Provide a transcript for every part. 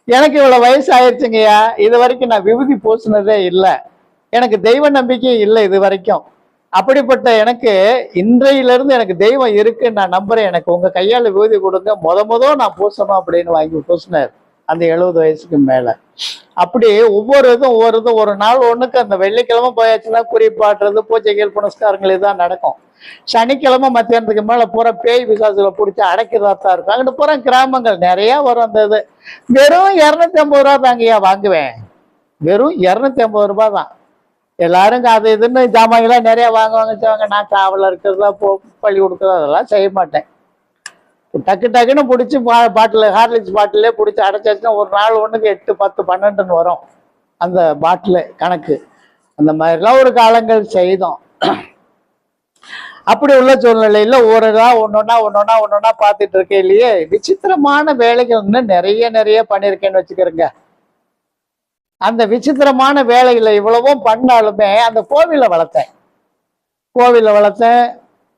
எனக்கு இவ்வளவு வயசு ஆயிடுச்சுங்கய்யா, இது வரைக்கும் நான் விபூதி பூசினதே இல்லை, எனக்கு தெய்வ நம்பிக்கையும் இல்லை இது வரைக்கும். அப்படிப்பட்ட எனக்கு இன்றையிலிருந்து எனக்கு தெய்வம் இருக்குன்னு நான் நம்புறேன், எனக்கு உங்க கையால விபூதி கொடுங்க, முதல் நான் பூசணும் அப்படின்னு வாங்கி பூசினார் அந்த 70 வயசுக்கு மேல. அப்படி ஒவ்வொரு இதும் ஒரு நாள் ஒண்ணுக்கு அந்த வெள்ளிக்கிழமை போயாச்சுன்னா குறிப்பாட்டுறது, பூஜைகள் புனஸ்காரங்கள் இதுதான் நடக்கும். சனிக்கிழமை மத்தியானத்துக்கு மேல பூரா பேய் பிசாசுல பிடிச்சி அடைக்கிறதா தான் இருக்கும். அங்கிட்டு பூரா கிராமங்கள் நிறைய வரும். அந்த இது வெறும் 250 ரூபா தாங்கய்யா வாங்குவேன், வெறும் 250 ரூபா தான். எல்லாரும் அது இதுன்னு ஜாமான்களாம் நிறைய வாங்குவாங்க. நான் காவலில் இருக்கிறதா பள்ளி கொடுக்குறதா அதெல்லாம் செய்ய மாட்டேன். டக்கு டக்குன்னு பிடிச்சி பாட்டில் ஹார்லிக்ஸ் பாட்டிலே பிடிச்சி அடைச்சாச்சுன்னா ஒரு நாள் ஒன்றுக்கு 8, 10, 12 வரும் அந்த பாட்டில் கணக்கு. அந்த மாதிரிலாம் ஒரு காலங்கள் செய்தோம். அப்படி உள்ள சூழ்நிலையில ஒன்னொன்னா பார்த்துட்டு இருக்கையிலேயே விசித்திரமான வேலைகள் இன்னும் நிறைய பண்ணியிருக்கேன்னு வச்சுக்கிறேங்க. அந்த விசித்திரமான வேலைகளை இவ்வளவும் பண்ணாலுமே அந்த கோவிலை வளர்த்தேன்,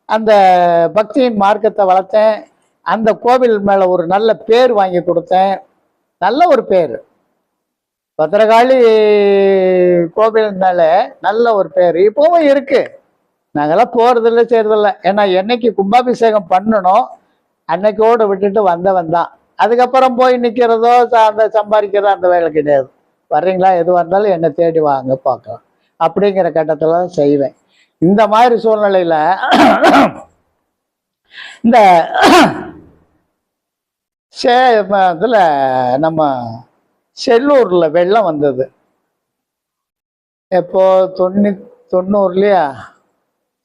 அந்த பக்தியின் மார்க்கத்தை வளர்த்தேன், அந்த கோவில் மேல ஒரு நல்ல பேர் வாங்கி கொடுத்தேன். நல்ல ஒரு பேர், பத்திரகாளி கோவில்னால நல்ல ஒரு பேர் இப்பவும் இருக்கு. நாங்கெல்லாம் போறதில்லை செய்யறதில்லை. ஏன்னா என்னைக்கு கும்பாபிஷேகம் பண்ணணும் அன்னைக்கோடு விட்டுட்டு வந்தவன் தான். அதுக்கப்புறம் போய் நிற்கிறதோ அந்த சம்பாதிக்கிறதோ அந்த வேலை கிடையாது. வர்றீங்களா, எதுவாக இருந்தாலும் என்னை தேடி வாங்க பார்க்கலாம் அப்படிங்கிற கட்டத்தில் தான் செய்வேன். இந்த மாதிரி சூழ்நிலையில இந்த இதில் நம்ம செல்லூர்ல வெள்ளம் வந்தது. எப்போ 90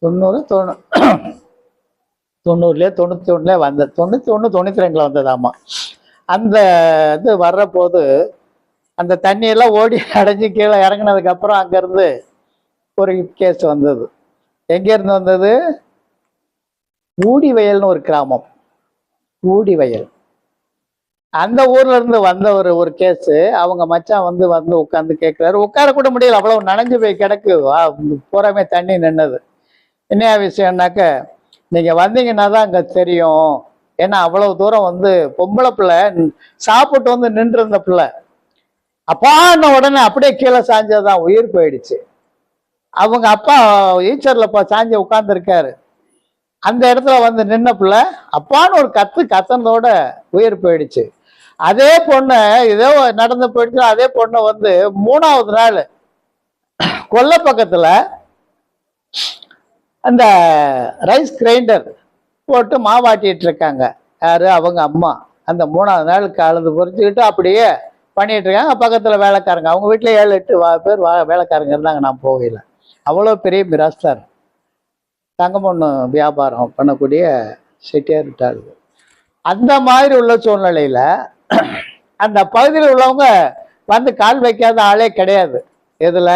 91 வந்தது. 91, 92 வந்ததாமா. அந்த இது வர்ற போது அந்த தண்ணியெல்லாம் ஓடி அடைஞ்சு கீழே இறங்கினதுக்கு அப்புறம் அங்கேருந்து ஒரு கேஸ் வந்தது. எங்கேருந்து வந்தது? ஊடிவயல்னு ஒரு கிராமம், ஊடிவயல். அந்த ஊர்ல இருந்து வந்த ஒரு கேஸு. அவங்க மச்சான் வந்து உட்காந்து கேட்குறாரு. உட்கார கூட முடியல, அவ்வளவு நனைஞ்சு போய் கிடக்கு, பூராமே தண்ணி நின்னது. என்ன விஷயம்னாக்க, நீங்க வந்தீங்கன்னா தான் அங்க தெரியும். ஏன்னா அவ்வளவு தூரம் வந்து பொம்பளை பிள்ளை சாப்பிட்டு வந்து நின்று இருந்த பிள்ளை அப்பான உடனே அப்படியே கீழே சாஞ்சதான் உயிர் போயிடுச்சு. அவங்க அப்பா ஈச்சர்ல சாஞ்சி உட்கார்ந்து இருக்காரு. அந்த இடத்துல வந்து நின்ன பிள்ளை அப்பான்னு ஒரு கத்தனோட உயிர் போயிடுச்சு. அதே பொண்ணு ஏதோ நடந்து போயிடுச்சு. அதே பொண்ணை வந்து 3ஆவது நாள் கொல்லை பக்கத்துல அந்த ரைஸ் கிரைண்டர் போட்டு மாவாட்டிட்டு இருக்காங்க. யாரு? அவங்க அம்மா. அந்த 3ஆவது நாளுக்கு அழுது பொறிச்சுக்கிட்டு அப்படியே பண்ணிட்டு இருக்காங்க. பக்கத்துல வேலைக்காரங்க, அவங்க வீட்டுல 7, 8 பேர் வேலைக்காரங்க இருந்தாங்க. நான் போகல. அவ்வளோ பெரிய மிராஸ்தார், தங்கமொண்ணு வியாபாரம் பண்ணக்கூடிய செட்டியார். அந்த மாதிரி உள்ள சூழ்நிலையில அந்த பகுதியில் உள்ளவங்க வந்து கால் வைக்காத ஆளே கிடையாது. எதுல?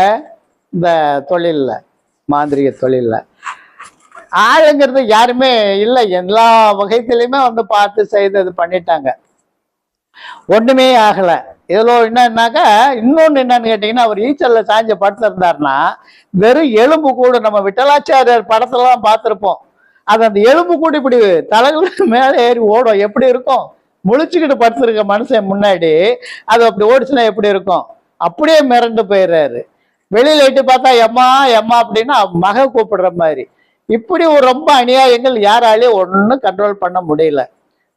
இந்த தொழில்ல, மாந்திரிக தொழில்ல ஆளுங்கிறது யாருமே இல்லை. எல்லா வகைத்திலையுமே வந்து பார்த்து செய்து இது பண்ணிட்டாங்க. ஒண்ணுமே ஆகல. இதுல என்னன்னாக்கா, இன்னொன்னு என்னன்னு கேட்டீங்கன்னா, அவர் ஈச்சல்ல சாஞ்ச படுத்திருந்தாருன்னா வெறும் எலும்பு கூடு, நம்ம விட்டலாச்சாரியார் படத்துலலாம் பார்த்துருப்போம். அது அந்த எலும்பு கூடு இப்படி தலைகளுக்கு மேலே ஏறி ஓடும். எப்படி இருக்கும்? முழிச்சுக்கிட்டு படுத்திருக்க மனுஷன் முன்னாடி அது அப்படி ஓடிச்சுன்னா எப்படி இருக்கும்? அப்படியே மிரண்டு போயிடுறாரு. வெளியில இட்டு பார்த்தா எம்மா எம்மா அப்படின்னா மக கூப்பிடுற மாதிரி. இப்படி ஒரு ரொம்ப அநியாயங்கள் யாராலையும் ஒன்றும் கண்ட்ரோல் பண்ண முடியல.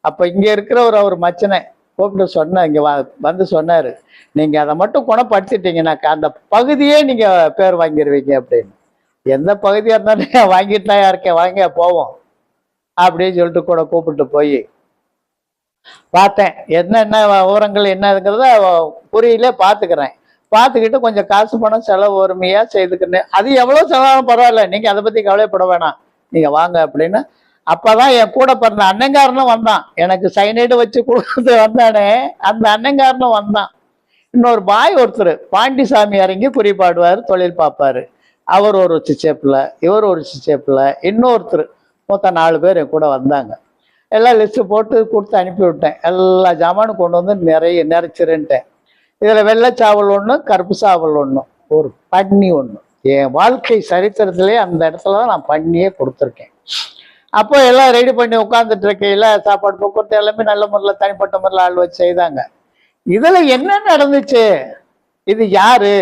அப்ப இங்க இருக்கிறவர் அவர் மச்சனை கூப்பிட்டு சொன்ன, இங்க வந்து சொன்னாரு, நீங்க அதை மட்டும் குணப்படுத்திட்டீங்கன்னாக்கா அந்த பகுதியே நீங்க பேர் வாங்கிடுவீங்க அப்படின்னு. எந்த பகுதியா இருந்தாலும் வாங்கிட்டு தான் இருக்கேன், வாங்க போவோம் அப்படின்னு சொல்லிட்டு கூட கூப்பிட்டு போய் பார்த்தேன். என்னென்ன விவரங்கள் என்னதுங்கிறத புரியல பார்த்துக்கிறேன். பார்த்துக்கிட்டு கொஞ்சம் காசு பணம் செலவு ஒருமையா செய்துக்கிறேன். அது எவ்வளவு செலவாலும் பரவாயில்ல, நீங்க அதை பத்தி கவலைப்பட வேணாம், நீங்க வாங்க அப்படின்னு. அப்பதான் என் கூட பிறந்த அண்ணங்காரனும் வந்தான். எனக்கு சைனைடு வச்சு கொடுத்து வந்தானே, அந்த அண்ணங்காரனும் வந்தான். இன்னொரு பாய் ஒருத்தர் பாண்டிசாமி இறங்கி குறிப்பாடுவார், தொழில் பார்ப்பாரு. அவர் ஒரு சிச்சேப்பில், இவர் ஒரு சிச்சேப்பில், இன்னொருத்தர், மொத்தம் 4 பேர் என் கூட வந்தாங்க. எல்லாம் லிஸ்ட்டு போட்டு கொடுத்து அனுப்பி விட்டேன். எல்லா ஜாமானும் கொண்டு வந்து நிறைச்சிருன்ட்டேன். இதில் வெள்ளைச்சாவல் ஒன்று, கருப்பு சாவல் ஒன்று, ஒரு பண்ணி ஒன்று. என் வாழ்க்கை சரித்திரத்திலே அந்த இடத்துல தான் நான் பண்ணியே கொடுத்துருக்கேன். அப்போ எல்லாம் ரெடி பண்ணி உட்காந்துட்டு இருக்கையில் சாப்பாடு போக்குவரத்து எல்லாமே நல்ல முறையில் தனிப்பட்ட முறையில் ஆள் வச்சு செய்தாங்க. இதுல என்ன நடந்துச்சு, இது யாரு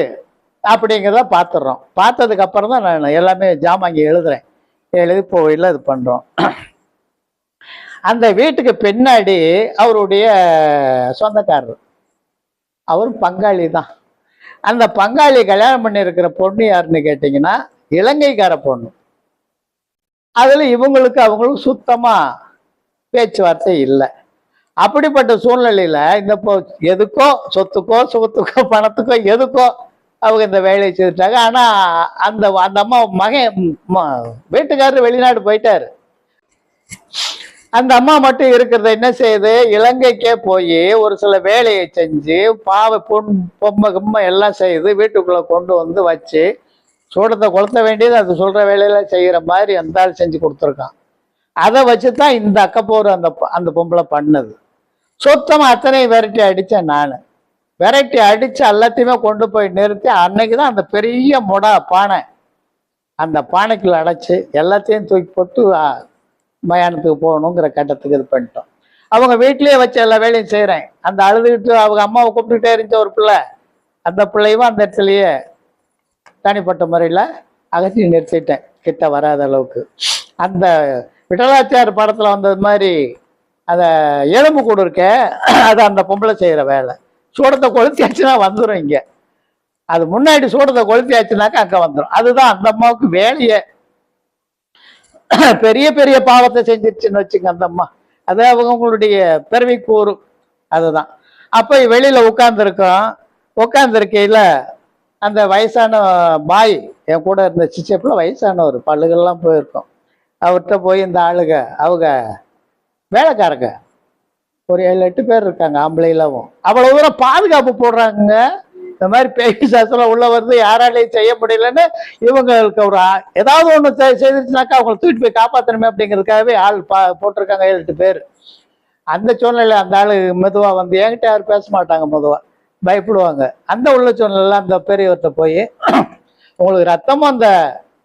அப்படிங்கிறத பார்த்துடுறோம். பார்த்ததுக்கு அப்புறம் தான் நான் எல்லாமே ஜாமான் எழுதுறேன். எழுதி போயில இது பண்றோம். அந்த வீட்டுக்கு பின்னாடி அவருடைய சொந்தக்காரர், அவரும் பங்காளி தான். அந்த பங்காளி கல்யாணம் பண்ணி இருக்கிற பொண்ணு யாருன்னு கேட்டீங்கன்னா இலங்கைக்கார பொண்ணு. அதுல இவங்களுக்கு அவங்களுக்கு சுத்தமா பேச்சுவார்த்தை இல்லை. அப்படிப்பட்ட சூழ்நிலையில இந்த எதுக்கோ சொத்துக்கோ சுகத்துக்கோ பணத்துக்கோ எதுக்கோ அவங்க இந்த வேலையை செய்துட்டாங்க. ஆனா அந்த அந்த அம்மா மகன் வீட்டுக்காரர் வெளிநாடு போயிட்டாரு. அந்த அம்மா மட்டும் இருக்கிறத என்ன செய்யுது, இலங்கைக்கே போய் ஒரு சில வேலையை செஞ்சு பொம்மை கிம்மை எல்லாம் செய்து வீட்டுக்குள்ள கொண்டு வந்து வச்சு சூடத்தை கொளுத்த வேண்டியது அது சொல்ற வேலையில செய்யற மாதிரி அந்த ஆள் செஞ்சு கொடுத்துருக்கான். அதை வச்சுதான் இந்த அக்கப்போர் அந்த அந்த பொம்பளை பண்ணது. சுத்தமா அத்தனை விரட்டி அடிச்சேன் நான். விரட்டி அடிச்சு எல்லாத்தையுமே கொண்டு போய் நிறுத்தி அன்னைக்குதான் அந்த பெரிய பானை, அந்த பானைக்குள்ள அடைச்சு எல்லாத்தையும் தூக்கி போட்டு மயானத்துக்கு போகணுங்கிற கட்டத்துக்கு இது பண்ணிட்டோம். அவங்க வீட்லயே வச்சு எல்லா வேலையும் செய்யறேன். அந்த அழுதுகிட்டு அவங்க அம்மாவை கூப்பிட்டுட்டே இருந்துச்ச ஒரு பிள்ளை, அந்த பிள்ளையும் அந்த இடத்துலயே தனிப்பட்ட முறையில அகற்றி நிறுத்திட்டேன், கிட்ட வராத அளவுக்கு. அந்த விட்டலாச்சார் படத்துல வந்தது மாதிரி அந்த எலும்பு கூடு இருக்க, அது அந்த பொம்பளை செய்யற வேலை. சூடத்தை கொளுத்தியாச்சுன்னா வந்துடும் இங்க. அது முன்னாடி சூடத்தை கொளுத்தியாச்சுனாக்கா அங்க வந்துடும். அதுதான் அந்த அம்மாவுக்கு வேலையே. பெரிய பெரிய பாவத்தை செஞ்சிருச்சுன்னு வச்சுங்க அந்த அம்மா. அது அவங்களுடைய பிறவி கூறு. அதுதான். அப்ப வெளியில உட்கார்ந்துருக்கையில அந்த வயசான பாய் என் கூட இருந்த சிச்சப்புல வயசானவர், பல்லுகள்லாம் போயிருக்கோம். அவர்கிட்ட போய் இந்த ஆளுக அவங்க வேலைக்காரங்க ஒரு 7-8 பேர் இருக்காங்க, ஆம்பளைலாவும். அவ்வளவு தூரம் பாதுகாப்பு போடுறாங்க. இந்த மாதிரி பேய் சாஸ்திரம் உள்ள வந்து யாராலையும் செய்ய முடியலன்னு இவங்களுக்கு ஒரு ஏதாவது ஒண்ணு செய்திருச்சுனாக்கா அவங்களை தூக்கிட்டு போய் காப்பாற்றணுமே அப்படிங்கிறதுக்காகவே ஆள் போட்டிருக்காங்க 7-8 பேர். அந்த சூழ்நிலை அந்த ஆளு மெதுவா வந்து என்கிட்ட யாரும் பேச மாட்டாங்க, மெதுவா பயப்படுவாங்க. அந்த உள்ள சூழ்நிலை அந்த பெரியவர்கிட்ட போய் உங்களுக்கு ரத்தமும் அந்த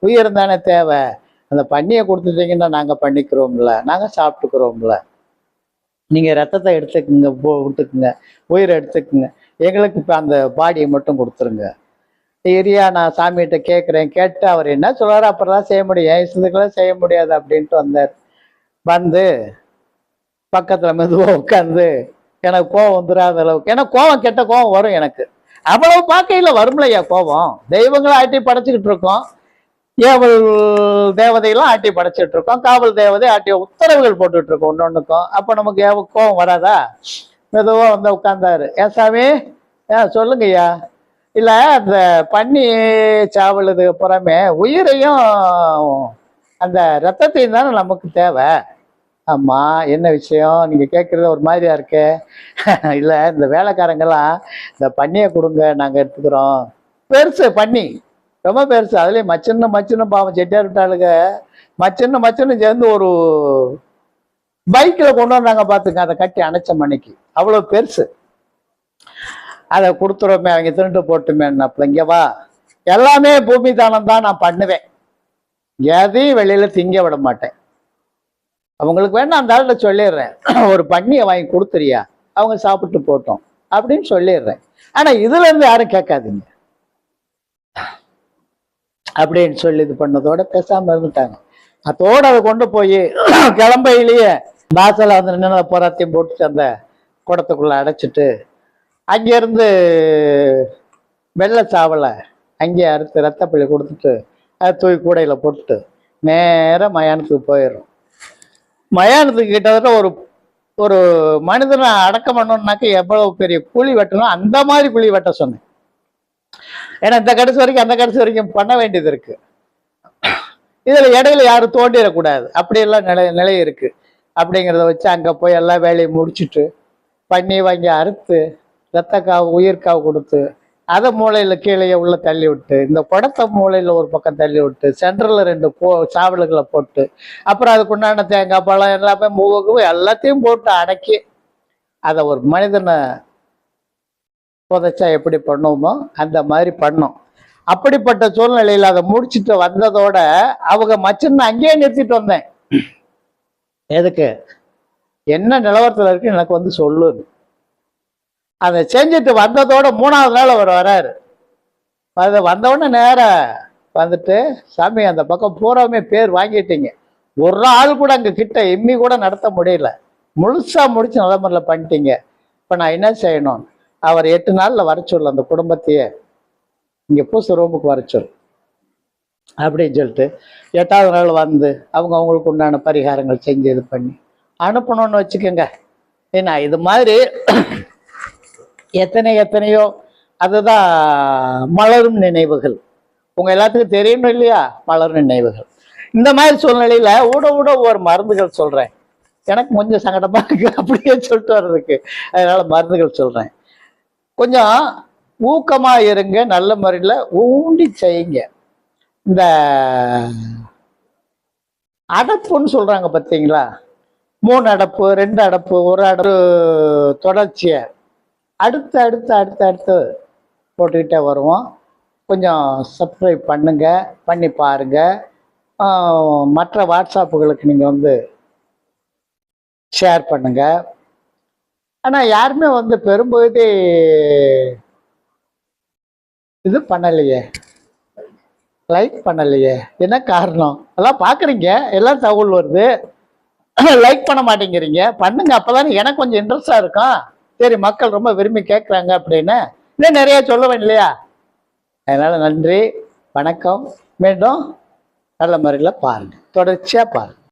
உயிர் தானே தேவை, அந்த பண்ணியை கொடுத்துட்டீங்கன்னா நாங்க பண்ணிக்கிறோம்ல, நாங்க சாப்பிட்டுக்கிறோம்ல, நீங்க ரத்தத்தை எடுத்துக்குங்க, விட்டுக்குங்க, உயிரை எடுத்துக்குங்க, எங்களுக்கு இப்போ அந்த பாடியை மட்டும் கொடுத்துருங்க. ஏரியா நான் சாமிகிட்ட கேட்குறேன். கேட்டு அவர் என்ன சொல்றாரு அப்புறம் தான் செய்ய முடியும், என் இஷ்டத்துக்கெல்லாம் செய்ய முடியாது அப்படின்ட்டு வந்தார். வந்து பக்கத்தில் மெதுவாக உட்காந்து எனக்கு கோவம் வந்துடாத அளவுக்கு, ஏன்னா கோவம் கெட்ட கோவம் வரும் எனக்கு. அவ்வளவு பார்க்கையில் வரும்லையா கோவம். தெய்வங்களை ஆட்டி படைச்சிக்கிட்டு இருக்கோம், ஏவல் தேவதையெல்லாம் ஆட்டி படைச்சிட்டு இருக்கோம், காவல் தேவதை ஆட்டி உத்தரவுகள் போட்டுட்டு இருக்கோம் ஒன்னொன்னுக்கும். அப்போ நமக்கு கோவம் வராதா? மெதுவா வந்து உட்கார்ந்தாரு. ஏன் சாமி, சொல்லுங்க ஐயா. இல்ல அந்த பண்ணி சாவலுது புறமே உயிரையும் அந்த ரத்தத்தையும் தானே நமக்கு தேவை. ஆமா, என்ன விஷயம் நீங்க கேட்கறது ஒரு மாதிரியா இருக்கு. இல்ல இந்த வேலைக்காரங்கெல்லாம் இந்த பண்ணியை கொடுங்க நாங்க எடுத்துக்கிறோம். பெருசு பண்ணி, ரொம்ப பெருசு. அதுலயும் மச்சின்னு பாவம் செட்டியார் விட்டாளுங்க, மச்சின்னு சேர்ந்து ஒரு பைக்ல கொண்டு வந்தாங்க பாத்துங்க, அதை கட்டி அணைச்ச மணிக்கு அவ்வளவு பெருசு. அதை கொடுத்துருவோமே, அவங்க தின்ட்டு போட்டுமே. இங்க வா, எல்லாமே பூமி தானம் தான் நான் பண்ணுவேன், எதையும் வெளியில திங்க விட மாட்டேன். அவங்களுக்கு வேணா அந்த ஆள்கிட்ட சொல்லிடுறேன், ஒரு பண்ணியை வாங்கி கொடுத்துறியா, அவங்க சாப்பிட்டு போட்டோம் அப்படின்னு சொல்லிடுறேன். ஆனா இதுல இருந்து யாரும் கேட்காதீங்க அப்படின்னு சொல்லி இது பண்ணதோட பேசாம இருந்துட்டாங்க. அதோட அதை கொண்டு போய் கிளம்பையிலேயே வாசல வந்து நின்று போராத்தையும் போட்டுட்டு அந்த குடத்துக்குள்ள அடைச்சிட்டு அங்கேருந்து வெள்ளை சாவலை அங்கேயே அறுத்து ரத்தப்பள்ளி கொடுத்துட்டு அதை தூக்கி கூடையில் போட்டுட்டு நேராக மயானத்துக்கு போயிடும். மயானத்துக்கு கிட்டத்தட்ட ஒரு மனிதனை அடக்கம் பண்ணணும்னாக்க எவ்வளவு பெரிய குழி வெட்டணும், அந்த மாதிரி குழி வெட்ட சொன்னேன். ஏன்னா இந்த கடைசி வரைக்கும் அந்த கடைசி வரைக்கும் பண்ண வேண்டியது இருக்கு. இதுல இடையில யாரும் தோண்டிடக்கூடாது, அப்படியெல்லாம் நிலை இருக்கு. அப்படிங்கிறத வச்சு அங்க போய் எல்லா வேலையும் முடிச்சுட்டு பண்ணி வாங்கி அறுத்து ரத்தக்காவு உயிர்காவு கொடுத்து அதை மூளையில கீழே உள்ள தள்ளி விட்டு இந்த குடத்தை மூளையில ஒரு பக்கம் தள்ளி விட்டு சென்டர்ல 2 சாவல்களை போட்டு அப்புறம் அதுக்குண்டான தேங்காய் பழம் எல்லாமே மூவகு எல்லாத்தையும் போட்டு அடக்கி அதை ஒரு மனிதனை புதைச்சா எப்படி பண்ணுவோமோ அந்த மாதிரி பண்ணோம். அப்படிப்பட்ட சூழ்நிலையில் அதை முடிச்சுட்டு வந்ததோட அவங்க மச்சின்னு அங்கேயே நிறுத்திட்டு வந்தேன். எதுக்கு, என்ன நிலவரத்துல இருக்கு எனக்கு வந்து சொல்லு. அதை செஞ்சுட்டு வந்ததோட 3வது நாள் அவர் வராரு. வந்தவுடனே நேரம் வந்துட்டு, சாமி அந்த பக்கம் பூராவுமே பேர் வாங்கிட்டீங்க, ஒரு ஆள் கூட அங்கே கிட்ட எம்மி கூட நடத்த முடியல, முழுசா முடிச்சு நல்ல முறையில் பண்ணிட்டீங்க, இப்போ நான் என்ன செய்யணும்? அவர் 8 நாளில் வர சொல்லு, அந்த குடும்பத்தையே இங்கே பூச ரூமுக்கு வர சொல்லு அப்படின்னு சொல்லிட்டு 8வது நாள் வந்து அவங்க அவங்களுக்கு உண்டான பரிகாரங்கள் செஞ்சு இது பண்ணி அனுப்பணும்னு வச்சுக்கோங்க. ஏன்னா இது மாதிரி எத்தனையோ அதுதான் மலரும் நினைவுகள். உங்க எல்லாத்துக்கும் தெரியணும் இல்லையா? மலரும் நினைவுகள். இந்த மாதிரி சூழ்நிலையில ஊட ஒரு மருந்துகள் சொல்றேன். எனக்கு கொஞ்சம் சங்கடமா இருக்கு அப்படியே சொல்லிட்டு வர்றதுக்கு, அதனால மருந்துகள் சொல்றேன். கொஞ்சம் ஊக்கமா இருங்க, நல்ல முறையில் ஊண்டி செய்யுங்க. இந்த அடப்புன்னு சொல்றாங்க பார்த்தீங்களா? 3 அடப்பு, 2 அடப்பு, 1 அடப்பு தொடர்ச்சியை அடுத்து அடுத்து அடுத்து அடுத்து போட்டுக்கிட்டே வருவோம். கொஞ்சம் சப்ஸ்கிரைப் பண்ணுங்க, பண்ணி பாருங்க. மற்ற வாட்ஸ்அப்புகளுக்கு நீங்கள் வந்து ஷேர் பண்ணுங்க. ஆனால் யாருமே வந்து பெரும்பகுதி இது பண்ணலையே, லைக் பண்ணலையே. என்ன காரணம்? எல்லாம் பார்க்குறீங்க, எல்லாம் தகவல் வருது, லைக் பண்ண மாட்டேங்கிறீங்க. பண்ணுங்க, அப்போதானே எனக்கு கொஞ்சம் இன்ட்ரெஸ்டாக இருக்கும். சரி, மக்கள் ரொம்ப விரும்பி கேட்குறாங்க அப்படின்னு இன்னும் நிறைய சொல்லுவேன் இல்லையா? அதனால நன்றி, வணக்கம். மீண்டும் நல்ல முறையில் பாருங்கள், தொடர்ச்சியாக பாருங்கள்.